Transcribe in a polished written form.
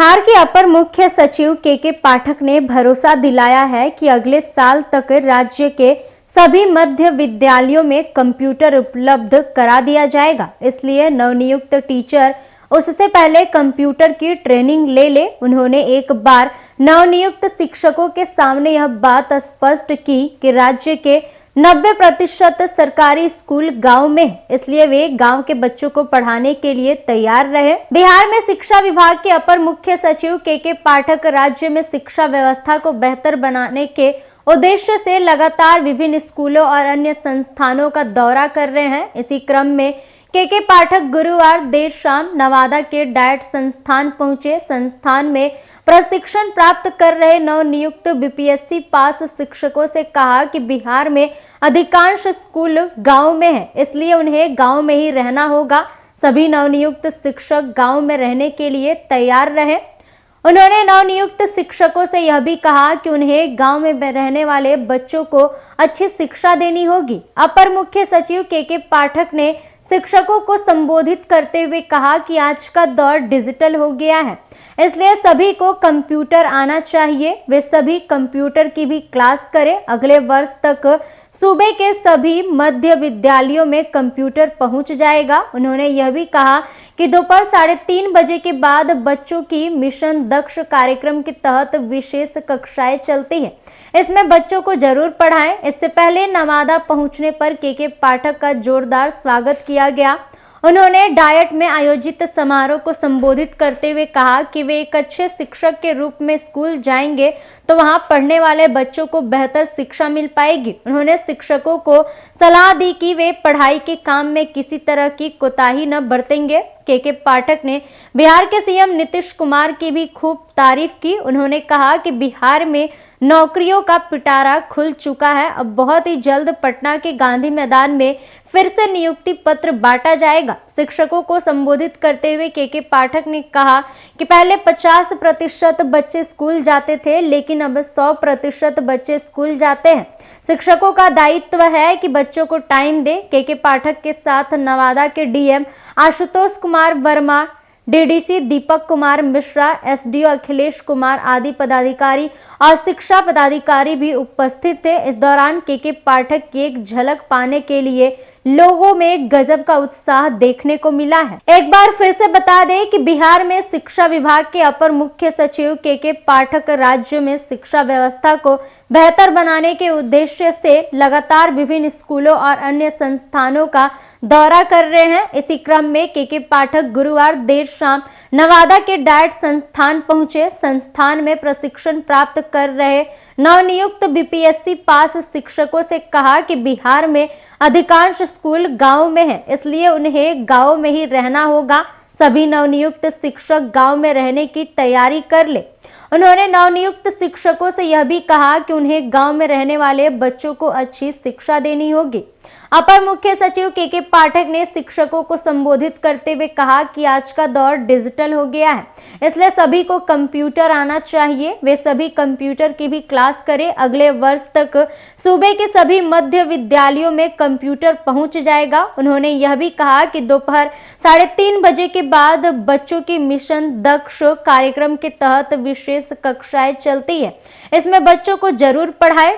बिहार के अपर मुख्य सचिव के पाठक ने भरोसा दिलाया है कि अगले साल तक राज्य के सभी मध्य विद्यालयों में कंप्यूटर उपलब्ध करा दिया जाएगा। इसलिए नवनियुक्त टीचर उससे पहले कंप्यूटर की ट्रेनिंग ले। उन्होंने एक बार नवनियुक्त शिक्षकों के सामने यह बात स्पष्ट की कि राज्य के 90% सरकारी स्कूल गांव में है, इसलिए वे गांव के बच्चों को पढ़ाने के लिए तैयार रहे। बिहार में शिक्षा विभाग के अपर मुख्य सचिव के पाठक राज्य में शिक्षा व्यवस्था को बेहतर बनाने के उद्देश्य से लगातार विभिन्न स्कूलों और अन्य संस्थानों का दौरा कर रहे हैं। इसी क्रम में के पाठक गुरुवार देर शाम नवादा के डाइट संस्थान पहुंचे। संस्थान में प्रशिक्षण प्राप्त कर रहे नवनियुक्त बीपीएससी पास शिक्षकों से कहा कि बिहार में अधिकांश स्कूल गांव में है, इसलिए उन्हें गांव में ही रहना होगा। सभी नवनियुक्त शिक्षक गांव में रहने के लिए तैयार रहे। उन्होंने नवनियुक्त शिक्षकों से यह भी कहा कि उन्हें गांव में रहने वाले बच्चों को अच्छी शिक्षा देनी होगी। अपर मुख्य सचिव के पाठक ने शिक्षकों को संबोधित करते हुए कहा कि आज का दौर डिजिटल हो गया है, इसलिए सभी को कंप्यूटर आना चाहिए। वे सभी कंप्यूटर की भी क्लास करें। अगले वर्ष तक सूबे के सभी मध्य विद्यालयों में कंप्यूटर पहुंच जाएगा। उन्होंने यह भी कहा कि दोपहर 3:30 बजे के बाद बच्चों की मिशन दक्ष कार्यक्रम के तहत विशेष कक्षाएं चलती है, इसमें बच्चों को जरूर पढ़ाएं। इससे पहले नवादा पहुंचने पर के पाठक का जोरदार स्वागत किया गया। उन्होंने डायट में आयोजित समारोह को संबोधित करते हुए कहा कि वे एक अच्छे शिक्षक के रूप में स्कूल जाएंगे तो वहां पढ़ने वाले बच्चों को बेहतर शिक्षा मिल पाएगी। उन्होंने शिक्षकों को सलाह दी कि वे पढ़ाई के काम में किसी तरह की कोताही न बरतेंगे। के पाठक ने बिहार के सीएम नीतीश कुमार की भी खूब तारीफ की। उन्होंने कहा कि बिहार में नौकरियों का पिटारा खुल चुका है। अब बहुत ही जल्द पटना के गांधी मैदान में फिर से नियुक्ति पत्र बांटा जाएगा। शिक्षकों को संबोधित करते हुए के पाठक ने कहा कि पहले 50% बच्चे स्कूल जाते थे, लेकिन अब 100% बच्चे स्कूल जाते हैं। शिक्षकों का दायित्व है कि बच्चों को टाइम दे। के पाठक के साथ नवादा के DM Ashutosh Kumar Verma, DDC Deepak Kumar Mishra, SDO Akhilesh Kumar आदि पदाधिकारी और शिक्षा पदाधिकारी भी उपस्थित थे। इस दौरान के पाठक की एक झलक पाने के लिए लोगों में गजब का उत्साह देखने को मिला है। एक बार फिर से बता दें कि बिहार में शिक्षा विभाग के अपर मुख्य सचिव के पाठक राज्य में शिक्षा व्यवस्था को बेहतर बनाने के उद्देश्य से लगातार विभिन्न स्कूलों और अन्य संस्थानों का दौरा कर रहे हैं। इसी क्रम में के पाठक गुरुवार देर शाम नवादा के डाइट संस्थान पहुंचे। संस्थान में प्रशिक्षण प्राप्त कर रहे नवनियुक्त बीपीएससी पास शिक्षकों से कहा कि बिहार में अधिकांश स्कूल गांव में है, इसलिए उन्हें गांव में ही रहना होगा। सभी नवनियुक्त शिक्षक गांव में रहने की तैयारी कर ले। उन्होंने नवनियुक्त शिक्षकों से यह भी कहा कि उन्हें गांव में रहने वाले बच्चों को अच्छी शिक्षा देनी होगी। अपर मुख्य सचिव के पाठक ने शिक्षकों को संबोधित करते हुए कहा कि आज का दौर डिजिटल हो गया है, इसलिए सभी को कंप्यूटर आना चाहिए। वे सभी कंप्यूटर की भी क्लास करें। अगले वर्ष तक सूबे के सभी मध्य विद्यालयों में कंप्यूटर पहुंच जाएगा। उन्होंने यह भी कहा कि दोपहर 3:30 बजे के बाद बच्चों की मिशन दक्ष कार्यक्रम के तहत विशेष कक्षाएं चलती है, इसमें बच्चों को जरूर पढ़ाएं।